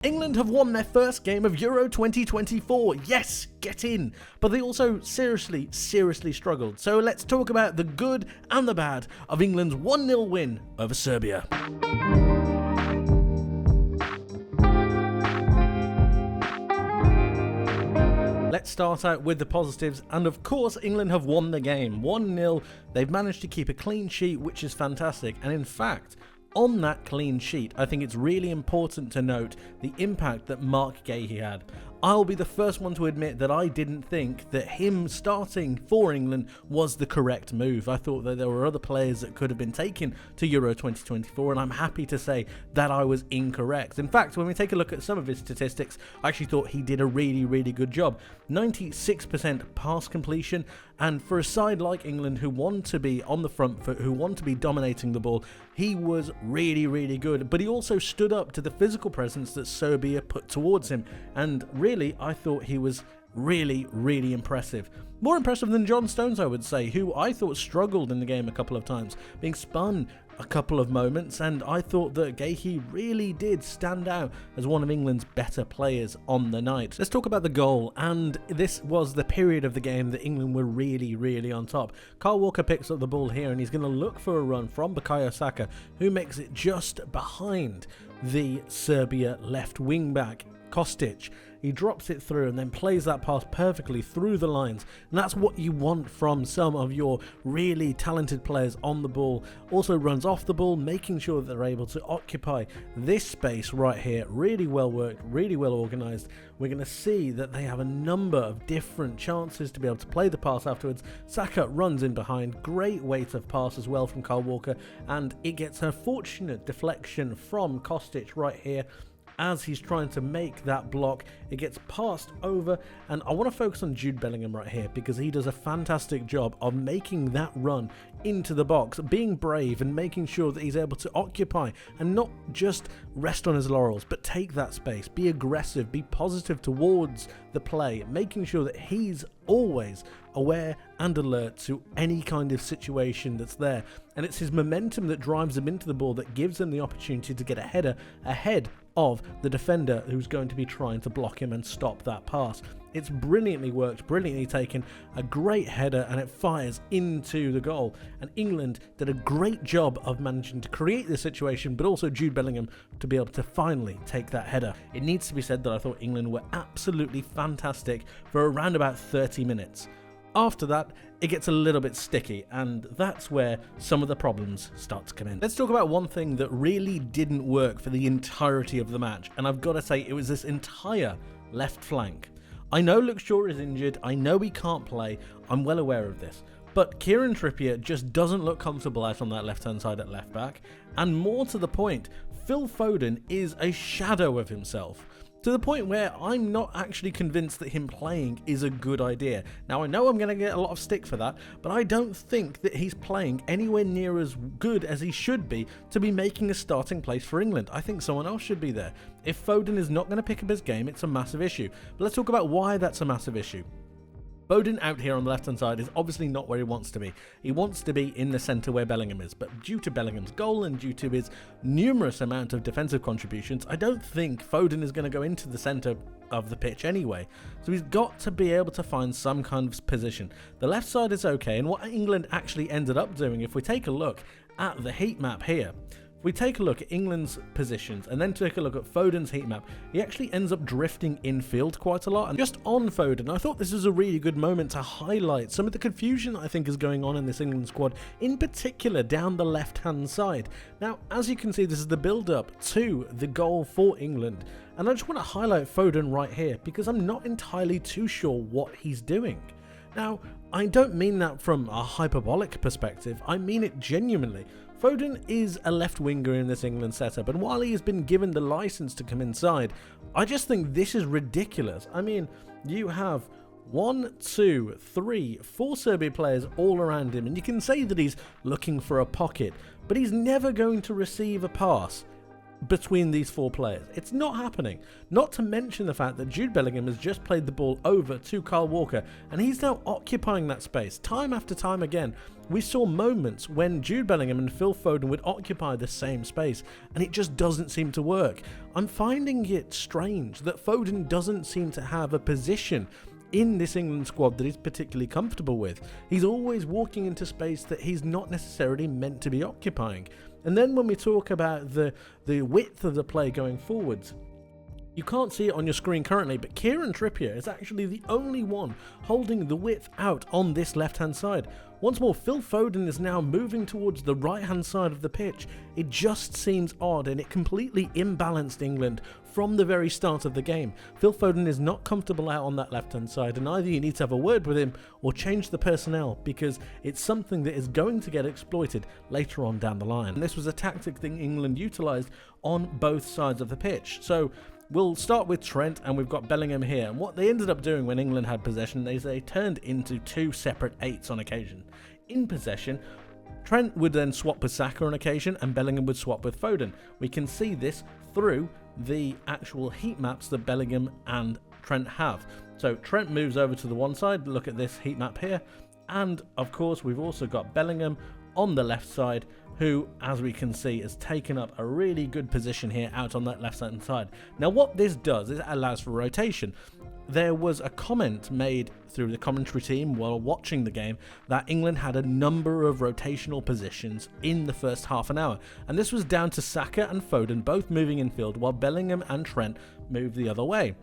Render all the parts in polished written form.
England have won their first game of Euro 2024. Yes, get in. But they also seriously struggled. So let's talk about the good and the bad of England's 1-0 win over Serbia. Let's start out with the positives, and of course England have won the game 1-0. They've managed to keep a clean sheet, which is fantastic, and in fact, on that clean sheet, I think it's really important to note the impact that Mark Gahey had. I'll be the first one to admit that I didn't think that him starting for England was the correct move. I thought that there were other players that could have been taken to Euro 2024, and I'm happy to say that I was incorrect. In fact, when we take a look at some of his statistics, I actually thought he did a really good job. 96% pass completion, and for a side like England who want to be on the front foot, who want to be dominating the ball, he was really good. But he also stood up to the physical presence that Serbia put towards him, and really, I thought he was really impressive. More impressive than John Stones, I would say, who I thought struggled in the game a couple of times, being spun a couple of moments, and I thought that Gahey really did stand out as one of England's better players on the night. Let's talk about the goal, and this was the period of the game that England were really on top. Kyle Walker picks up the ball here, and he's going to look for a run from Bukayo Saka, who makes it just behind the Serbia left wing back, Kostic. He drops it through and then plays that pass perfectly through the lines, and that's what you want from some of your really talented players on the ball. Also runs off the ball, making sure that they're able to occupy this space right here. Really well worked, really well organised. We're going to see that they have a number of different chances to be able to play the pass afterwards. Saka runs in behind, great weight of pass as well from Kyle Walker, and it gets a fortunate deflection from Kostic right here. As he's trying to make that block, it gets passed over, and I want to focus on Jude Bellingham right here because he does a fantastic job of making that run into the box, being brave and making sure that he's able to occupy and not just rest on his laurels, but take that space, be aggressive, be positive towards the play, making sure that he's always aware and alert to any kind of situation that's there. And it's his momentum that drives him into the ball that gives him the opportunity to get a header ahead of the defender who's going to be trying to block him and stop that pass. It's brilliantly worked, brilliantly taken, a great header, and it fires into the goal. And England did a great job of managing to create this situation, but also Jude Bellingham to be able to finally take that header. It needs to be said that I thought England were absolutely fantastic for around about 30 minutes. After that, it gets a little bit sticky, and that's where some of the problems start to come in. Let's talk about one thing that really didn't work for the entirety of the match, and I've got to say it was this entire left flank. I know Luke Shaw is injured, I know he can't play, I'm well aware of this, but Kieran Trippier just doesn't look comfortable out on that left-hand side at left back, and more to the point, Phil Foden is a shadow of himself. To the point where I'm not actually convinced that him playing is a good idea. Now, I know I'm going to get a lot of stick for that, but I don't think that he's playing anywhere near as good as he should be to be making a starting place for England. I think someone else should be there. If Foden is not going to pick up his game, it's a massive issue. But let's talk about why that's a massive issue. Foden out here on the left-hand side is obviously not where he wants to be. He wants to be in the centre where Bellingham is, but due to Bellingham's goal and due to his numerous amount of defensive contributions, I don't think Foden is going to go into the centre of the pitch anyway. So he's got to be able to find some kind of position. The left side is okay, and what England actually ended up doing, if we take a look at the heat map here, if we take a look at England's positions and then take a look at Foden's heat map, he actually ends up drifting infield quite a lot. And just on Foden, I thought this was a really good moment to highlight some of the confusion that I think is going on in this England squad, in particular down the left-hand side. Now, as you can see, this is the build-up to the goal for England. And I just want to highlight Foden right here because I'm not entirely too sure what he's doing. Now, I don't mean that from a hyperbolic perspective, I mean it genuinely. Foden is a left winger in this England setup, and while he has been given the license to come inside, I just think this is ridiculous. I mean, you have 1, 2, 3, 4 Serbia players all around him, and you can say that he's looking for a pocket, but he's never going to receive a pass between these four players. It's not happening. Not to mention the fact that Jude Bellingham has just played the ball over to Kyle Walker, and he's now occupying that space. Time after time again, we saw moments when Jude Bellingham and Phil Foden would occupy the same space, and it just doesn't seem to work. I'm finding it strange that Foden doesn't seem to have a position in this England squad that he's particularly comfortable with. He's always walking into space that he's not necessarily meant to be occupying. And then when we talk about the width of the play going forwards, you can't see it on your screen currently, but Kieran Trippier is actually the only one holding the width out on this left-hand side. Once more, Phil Foden is now moving towards the right-hand side of the pitch. It just seems odd, and it completely imbalanced England from the very start of the game. Phil Foden is not comfortable out on that left-hand side, and either you need to have a word with him or change the personnel, because it's something that is going to get exploited later on down the line. And this was a tactic that England utilised on both sides of the pitch. So we'll start with Trent, and we've got Bellingham here. And what they ended up doing when England had possession is they turned into two separate eights on occasion. In possession, Trent would then swap with Saka on occasion, and Bellingham would swap with Foden. We can see this through the actual heat maps that Bellingham and Trent have. So Trent moves over to the one side, look at this heat map here, and of course we've also got Bellingham on the left side, who, as we can see, has taken up a really good position here out on that left-hand side. Now what this does is it allows for rotation. There was a comment made through the commentary team while watching the game that England had a number of rotational positions in the first half an hour, and this was down to Saka and Foden both moving infield while Bellingham and Trent moved the other way.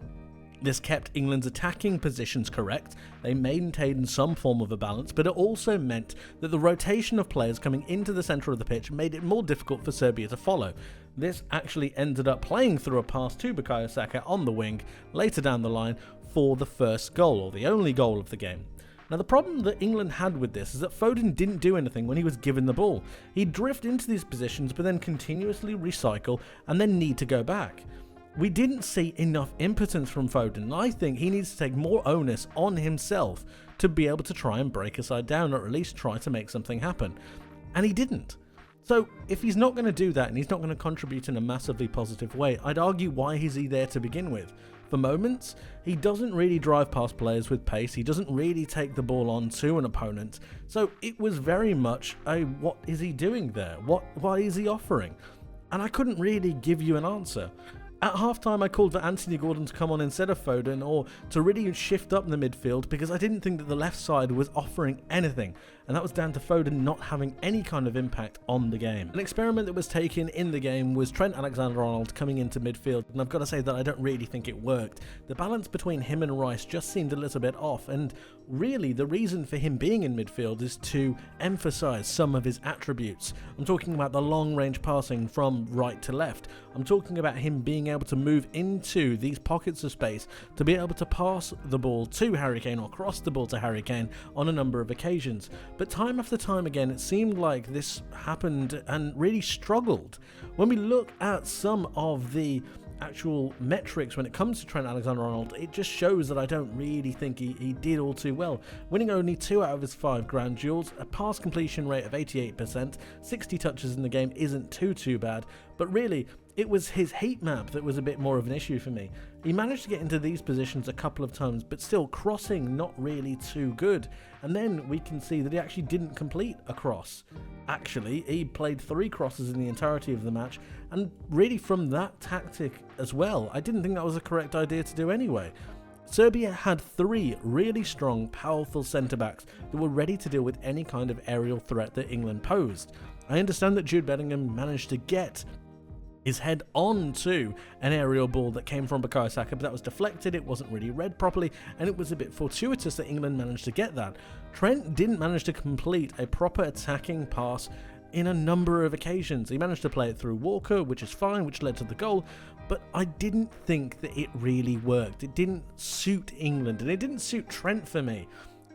This kept England's attacking positions correct, they maintained some form of a balance, but it also meant that the rotation of players coming into the centre of the pitch made it more difficult for Serbia to follow. This actually ended up playing through a pass to Bukayo Saka on the wing later down the line for the first goal, or the only goal of the game. Now the problem that England had with this is that Foden didn't do anything when he was given the ball. He'd drift into these positions but then continuously recycle and then need to go back. We didn't see enough impotence from Foden. I think he needs to take more onus on himself to be able to try and break a side down, or at least try to make something happen. And he didn't. So if he's not going to do that and he's not going to contribute in a massively positive way, I'd argue why is he there to begin with? For moments, he doesn't really drive past players with pace, he doesn't really take the ball on to an opponent, so it was very much a what is he doing there? What is he offering? And I couldn't really give you an answer. At halftime, I called for Anthony Gordon to come on instead of Foden, or to really shift up the midfield, because I didn't think that the left side was offering anything, and that was down to Foden not having any kind of impact on the game. An experiment that was taken in the game was Trent Alexander-Arnold coming into midfield, and I've got to say that I don't really think it worked. The balance between him and Rice just seemed a little bit off, and really the reason for him being in midfield is to emphasise some of his attributes. I'm talking about the long range passing from right to left. I'm talking about him being able to move into these pockets of space to be able to pass the ball to Harry Kane or cross the ball to Harry Kane on a number of occasions. But time after time again, it seemed like this happened and really struggled. When we look at some of the actual metrics when it comes to Trent Alexander-Arnold, it just shows that I don't really think he did all too well. Winning only 2 out of his 5 ground duels, a pass completion rate of 88%, 60 touches in the game isn't too bad, but really it was his heat map that was a bit more of an issue for me. He managed to get into these positions a couple of times, but still crossing not really too good. And then we can see that he actually didn't complete a cross. Actually, he played 3 crosses in the entirety of the match, and really from that tactic as well, I didn't think that was a correct idea to do anyway. Serbia had 3 really strong, powerful centre-backs that were ready to deal with any kind of aerial threat that England posed. I understand that Jude Bellingham managed to get his head onto an aerial ball that came from Bukayo Saka, but that was deflected, it wasn't really read properly, and it was a bit fortuitous that England managed to get that. Trent didn't manage to complete a proper attacking pass in a number of occasions. He managed to play it through Walker, which is fine, which led to the goal, but I didn't think that it really worked. It didn't suit England, and it didn't suit Trent for me.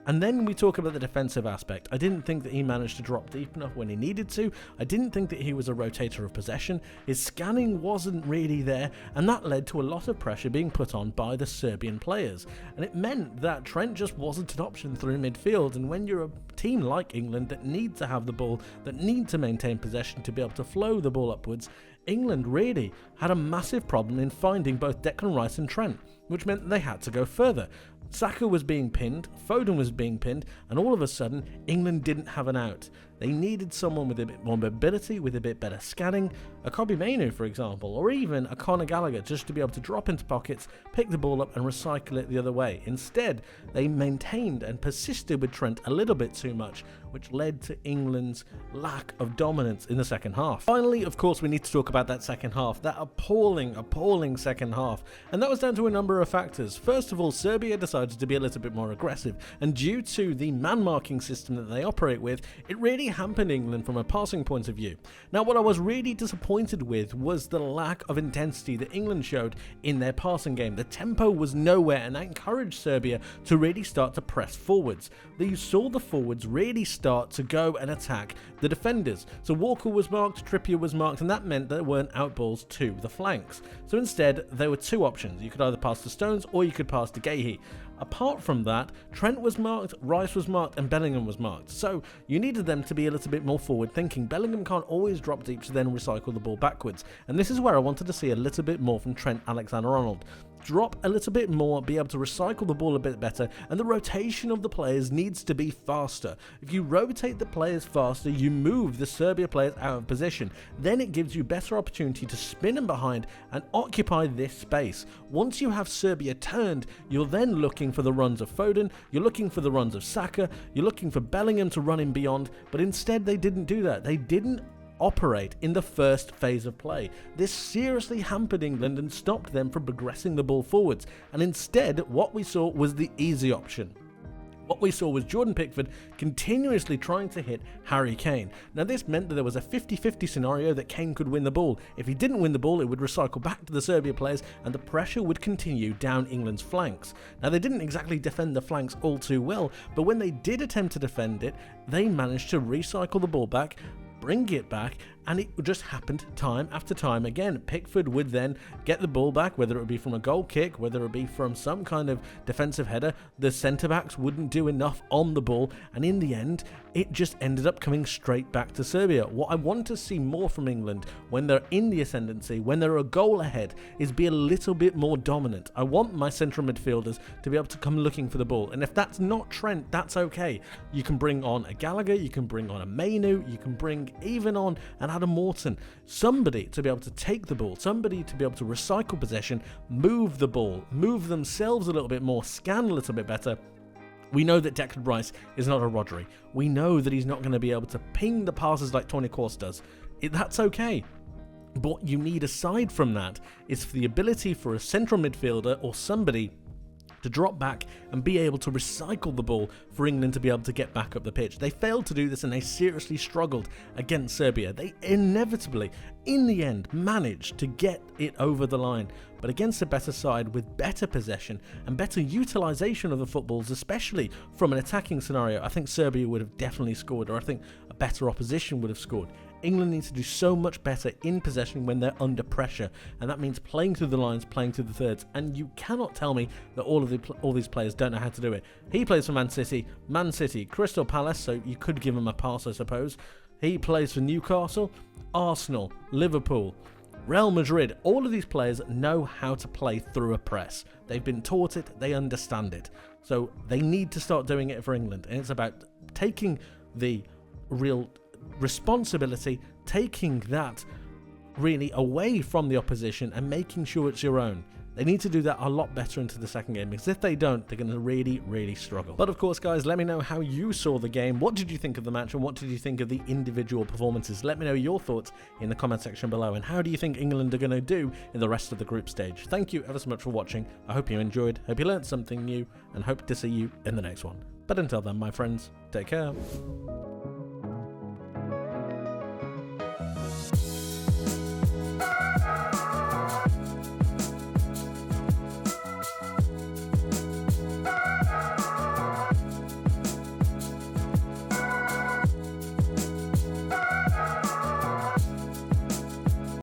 And then we talk about the defensive aspect. I didn't think that he managed to drop deep enough when he needed to. I didn't think that he was a rotator of possession. His scanning wasn't really there, and that led to a lot of pressure being put on by the Serbian players. And it meant that Trent just wasn't an option through midfield, and when you're a team like England that need to have the ball, that need to maintain possession to be able to flow the ball upwards, England really had a massive problem in finding both Declan Rice and Trent, which meant they had to go further. Saka was being pinned, Foden was being pinned, and all of a sudden, England didn't have an out. They needed someone with a bit more mobility, with a bit better scanning, a Kobbie Mainoo, for example, or even a Conor Gallagher, just to be able to drop into pockets, pick the ball up and recycle it the other way. Instead, they maintained and persisted with Trent a little bit too much, which led to England's lack of dominance in the second half. Finally, of course, we need to talk about that second half, that appalling second half, and that was down to a number of factors. First of all, Serbia decided to be a little bit more aggressive, and due to the man-marking system that they operate with, it really hampered England from a passing point of view. Now, what I was really disappointed with was the lack of intensity that England showed in their passing game. The tempo was nowhere, and that encouraged Serbia to really start to press forwards. You saw the forwards really start to go and attack the defenders. So Walker was marked, Trippier was marked, and that meant there weren't outballs to the flanks. So instead, there were two options. You could either pass to Stones or you could pass to Gahey. Apart from that, Trent was marked, Rice was marked, and Bellingham was marked. So you needed them to be a little bit more forward thinking. Bellingham can't always drop deep to then recycle the ball backwards. And this is where I wanted to see a little bit more from Trent Alexander-Arnold. Drop a little bit more, be able to recycle the ball a bit better, and the rotation of the players needs to be faster. If you rotate the players faster, you move the Serbia players out of position. Then it gives you better opportunity to spin them behind and occupy this space. Once you have Serbia turned, you're then looking for the runs of Foden, you're looking for the runs of Saka, you're looking for Bellingham to run in beyond, but instead they didn't do that. They didn't operate in the first phase of play. This seriously hampered England and stopped them from progressing the ball forwards, and instead what we saw was the easy option. What we saw was Jordan Pickford continuously trying to hit Harry Kane. Now this meant that there was a 50-50 scenario that Kane could win the ball. If he didn't win the ball, it would recycle back to the Serbia players and the pressure would continue down England's flanks. Now they didn't exactly defend the flanks all too well, but when they did attempt to defend it, they managed to recycle the ball back, bring it back, and it just happened time after time again. Pickford would then get the ball back, whether it would be from a goal kick, whether it be from some kind of defensive header. The centre-backs wouldn't do enough on the ball, and in the end, it just ended up coming straight back to Serbia. What I want to see more from England when they're in the ascendancy, when they're a goal ahead, is be a little bit more dominant. I want my central midfielders to be able to come looking for the ball, and if that's not Trent, that's okay. You can bring on a Gallagher, you can bring on a Mainoo, you can bring even on an Adam Morton, somebody to be able to take the ball, somebody to be able to recycle possession, move the ball, move themselves a little bit more, scan a little bit better. We know that Declan Rice is not a Rodri. We know that he's not going to be able to ping the passes like Toni Kroos does. That's okay. But what you need aside from that is for the ability for a central midfielder or somebody to drop back and be able to recycle the ball for England to be able to get back up the pitch. They failed to do this and they seriously struggled against Serbia. They inevitably, in the end, managed to get it over the line. But against a better side with better possession and better utilisation of the footballs, especially from an attacking scenario, I think Serbia would have definitely scored, or I think a better opposition would have scored. England needs to do so much better in possession when they're under pressure, and that means playing through the lines, playing through the thirds, and you cannot tell me that all these players don't know how to do it. He plays for Man City, Crystal Palace, so you could give him a pass, I suppose. He plays for Newcastle, Arsenal, Liverpool, Real Madrid. All of these players know how to play through a press. They've been taught it, they understand it. So they need to start doing it for England, and it's about taking the real responsibility, taking that really away from the opposition and making sure it's your own. They need to do that a lot better into the second game, because if they don't, they're going to really struggle. But of course, guys, let me know how you saw the game. What did you think of the match, and what did you think of the individual performances? Let me know your thoughts in the comment section below, and how do you think England are going to do in the rest of the group stage? Thank you ever so much for watching. I hope you enjoyed, hope you learned something new, and hope to see you in the next one. But until then, my friends, take care.